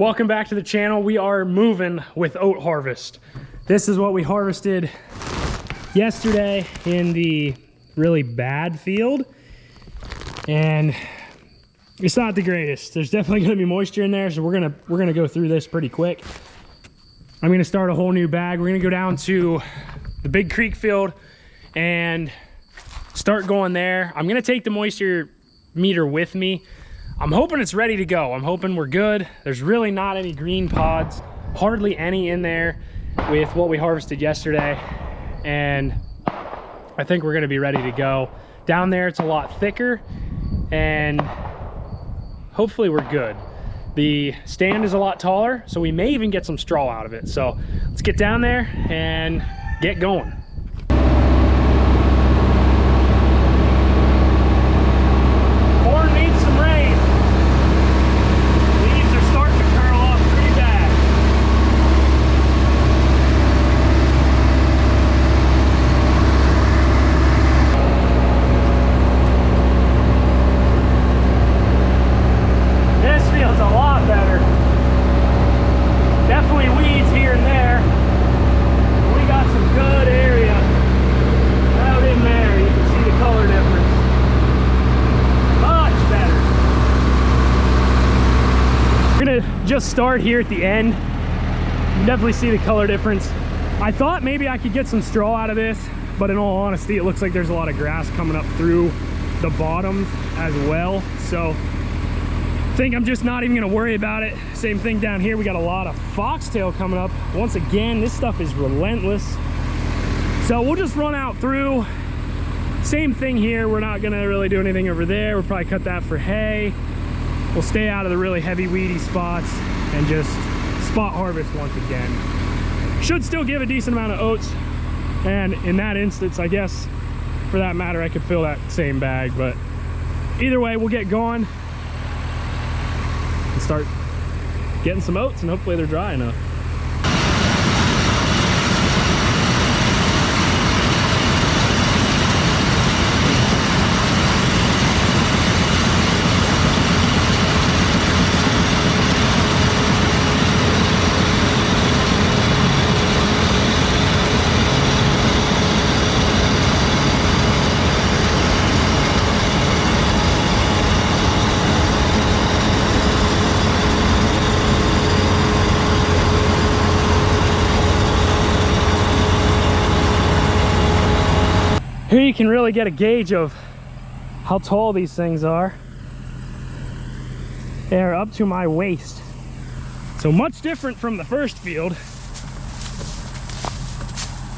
Welcome back to the channel. We are moving with Oat Harvest. This is what we harvested yesterday in the really bad field, and it's not the greatest. There's definitely going to be moisture in there, so we're gonna go through this pretty quick. I'm going to start a whole new bag. We're going to go down to the big creek field and start going there. I'm going to take the moisture meter with me. I'm hoping it's ready to go. I'm hoping we're good. There's really not any green pods, hardly any in there with what we harvested yesterday. And I think we're gonna be ready to go. Down there, it's a lot thicker and hopefully we're good. The stand is a lot taller, so we may even get some straw out of it. So let's get down there and get going. Just start here at the end. You can definitely see the color difference. I thought maybe I could get some straw out of this, but in all honesty, it looks like there's a lot of grass coming up through the bottoms as well. So I think I'm just not even gonna worry about it. Same thing down here. We got a lot of foxtail coming up. Once again, this stuff is relentless. So we'll just run out through. Same thing here. We're not gonna really do anything over there. We'll probably cut that for hay. We'll stay out of the really heavy weedy spots and just spot harvest once again. Should still give a decent amount of oats. And in that instance, I guess, for that matter, I could fill that same bag. But either way, we'll get going and start getting some oats, and hopefully they're dry enough. Here you can really get a gauge of how tall these things are. They're up to my waist. So much different from the first field.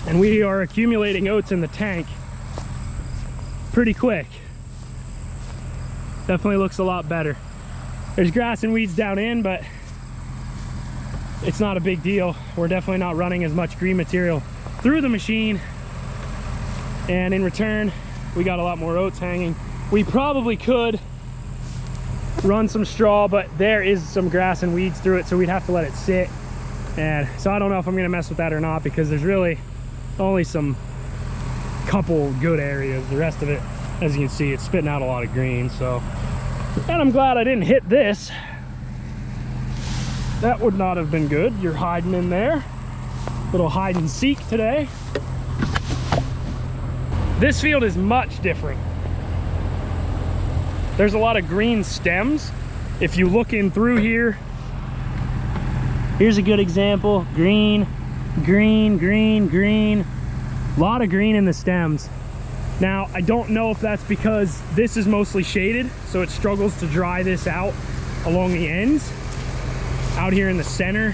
And we are accumulating oats in the tank pretty quick. Definitely looks a lot better. There's grass and weeds down in, but it's not a big deal. We're definitely not running as much green material through the machine. And in return, we got a lot more oats hanging. We probably could run some straw, but there is some grass and weeds through it, so we'd have to let it sit. And so I don't know if I'm gonna mess with that or not, because there's really only some couple good areas. The rest of it, as you can see, it's spitting out a lot of green. So, and I'm glad I didn't hit this. That would not have been good. You're hiding in there. Little hide and seek today. This field is much different. There's a lot of green stems. If you look in through here, here's a good example. Green, green, green, green. A lot of green in the stems. Now, I don't know if that's because this is mostly shaded, so it struggles to dry this out along the ends. Out here in the center.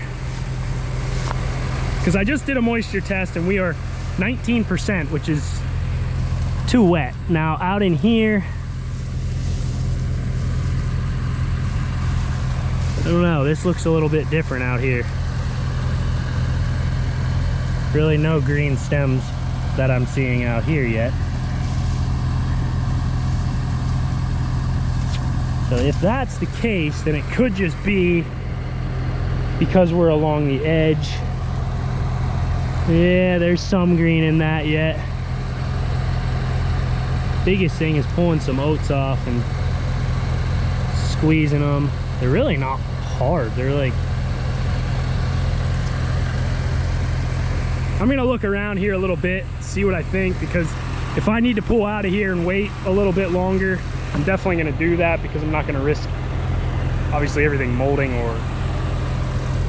Because I just did a moisture test and we are 19%, which is too wet. Now out in here, I don't know, this looks a little bit different out here. Really no green stems that I'm seeing out here yet. So if that's the case, then it could just be because we're along the edge. Yeah, there's some green in that yet. Biggest thing is pulling some oats off and squeezing them. They're really not hard. They're like I'm gonna look around here a little bit, see what I think, because if I need to pull out of here and wait a little bit longer, I'm definitely gonna do that, because I'm not gonna risk obviously everything molding or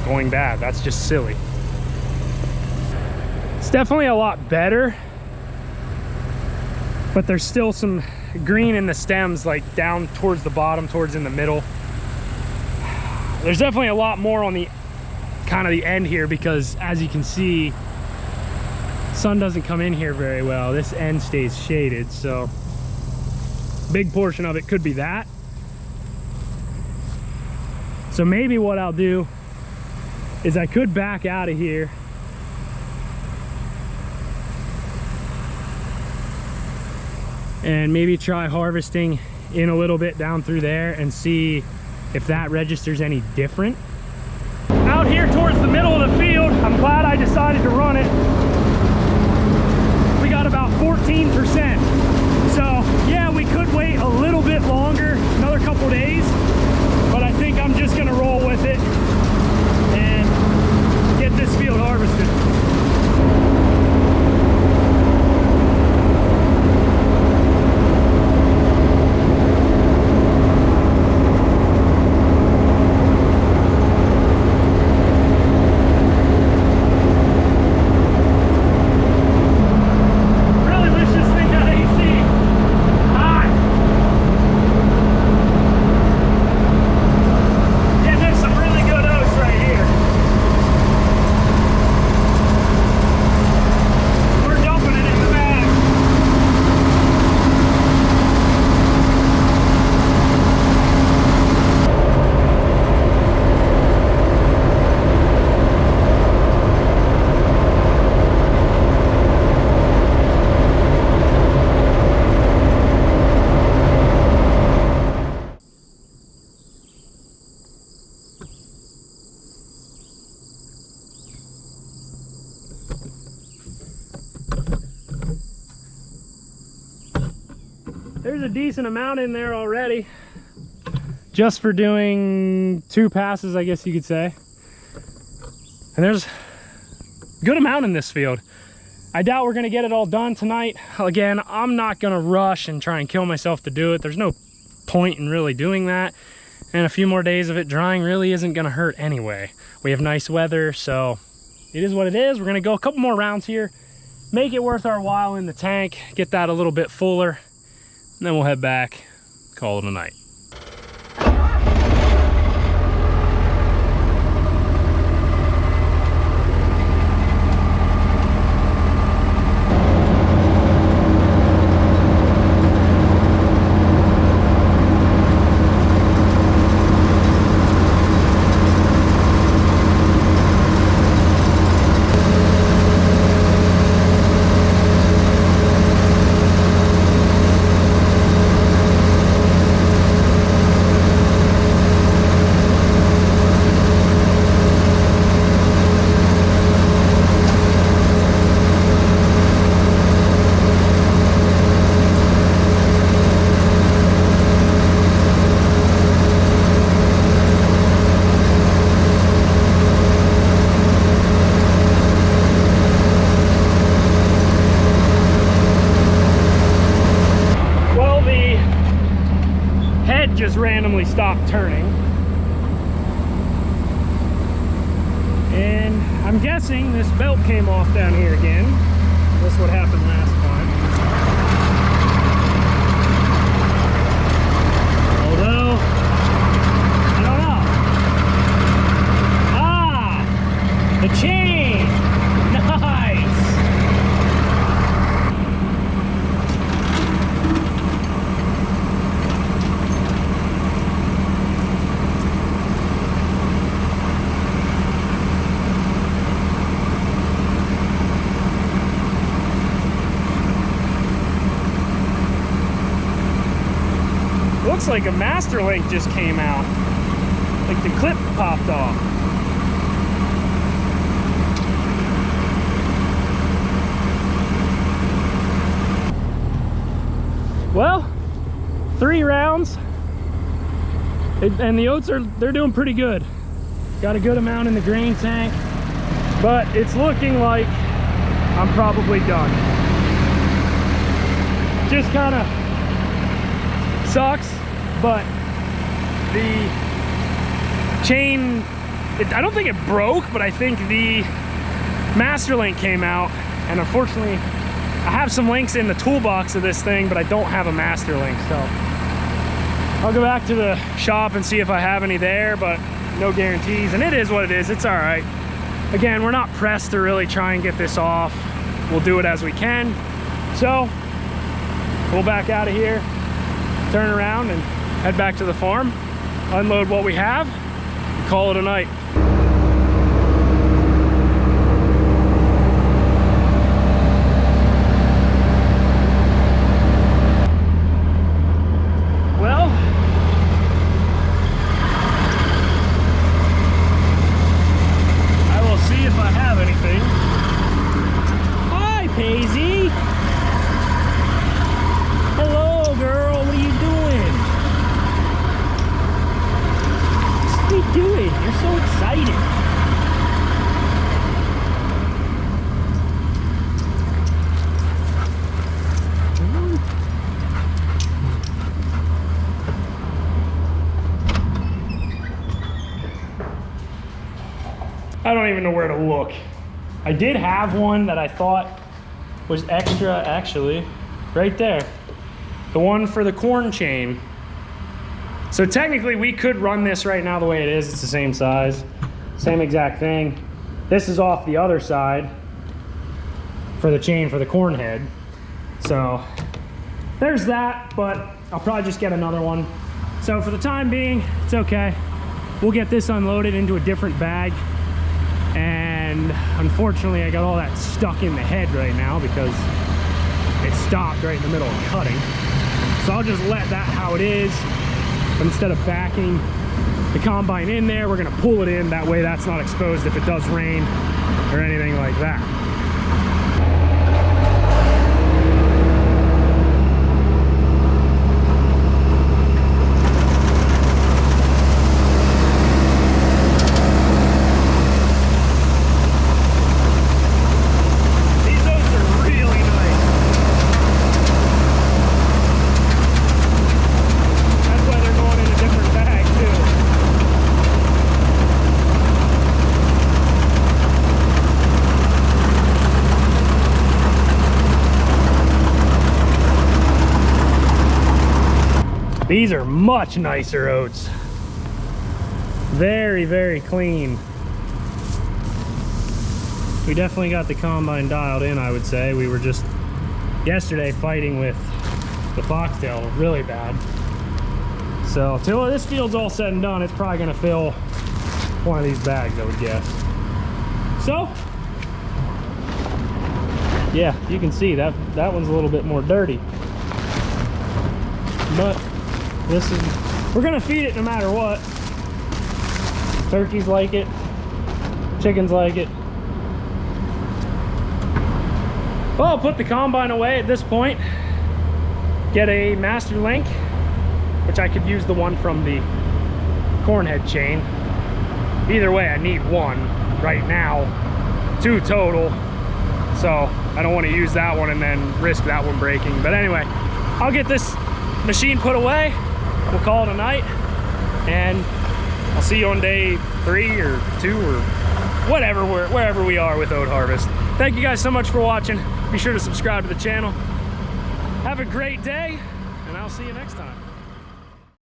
going bad. That's just silly. It's definitely a lot better, but there's still some green in the stems, like down towards the bottom, towards in the middle. There's definitely a lot more on the kind of the end here, because as you can see, sun doesn't come in here very well. This end stays shaded, so big portion of it could be that. So maybe what I'll do is I could back out of here and maybe try harvesting in a little bit down through there and see if that registers any different. Out here towards the middle of the field, I'm glad I decided to run it. We got about 14%. So yeah, we could wait a little bit longer, another couple days, but I think I'm just gonna roll with it and get this field harvested. There's a decent amount in there already, just for doing 2 passes, I guess you could say. And there's a good amount in this field. I doubt we're gonna get it all done tonight. Again, I'm not gonna rush and try and kill myself to do it. There's no point in really doing that. And a few more days of it drying really isn't gonna hurt anyway. We have nice weather, so it is what it is. We're gonna go a couple more rounds here, make it worth our while in the tank, get that a little bit fuller, and then we'll head back, call it a night. Just randomly stopped turning, and I'm guessing this belt came off down here again. That's what happened last time. Although I don't know. The chain, nice. Looks like a master link just came out. Like the clip popped off. Well, 3 rounds. And the oats they're doing pretty good. Got a good amount in the grain tank. But it's looking like I'm probably done. Just kind of sucks, but the chain, I don't think it broke, but I think the master link came out, and unfortunately I have some links in the toolbox of this thing, but I don't have a master link, so I'll go back to the shop and see if I have any there, but no guarantees, and it is what it is. It's all right. Again, we're not pressed to really try and get this off. We'll do it as we can. So we'll back out of here, turn around and head back to the farm, unload what we have, and call it a night. Well, I will see if I have anything. Hi, Paisy. Hello, girl. What are you doing? What are you doing? You're so excited. I don't even know where to look. I did have one that I thought was extra, actually, right there. The one for the corn chain. So technically we could run this right now the way it is. It's the same size, same exact thing. This is off the other side for the chain for the corn head. So there's that, but I'll probably just get another one. So for the time being, it's okay. We'll get this unloaded into a different bag. And unfortunately I got all that stuck in the head right now because it stopped right in the middle of cutting. So I'll just let that how it is, but instead of backing the combine in there, we're gonna pull it in. That way that's not exposed if it does rain or anything like that. These are much nicer oats. Very, very clean. We definitely got the combine dialed in, I would say. We were just yesterday fighting with the foxtail really bad. So till this field's all said and done, it's probably gonna fill one of these bags, I would guess. So yeah, you can see that one's a little bit more dirty. But this is, we're gonna feed it no matter what. Turkeys like it, chickens like it. Well, I'll put the combine away at this point, get a master link, which I could use the one from the corn head chain. Either way, I need one right now, 2 total. So I don't want to use that one and then risk that one breaking. But anyway, I'll get this machine put away. We'll call it a night, and I'll see you on day 3 or 2 or whatever, wherever we are with Oat Harvest. Thank you guys so much for watching. Be sure to subscribe to the channel. Have a great day, and I'll see you next time.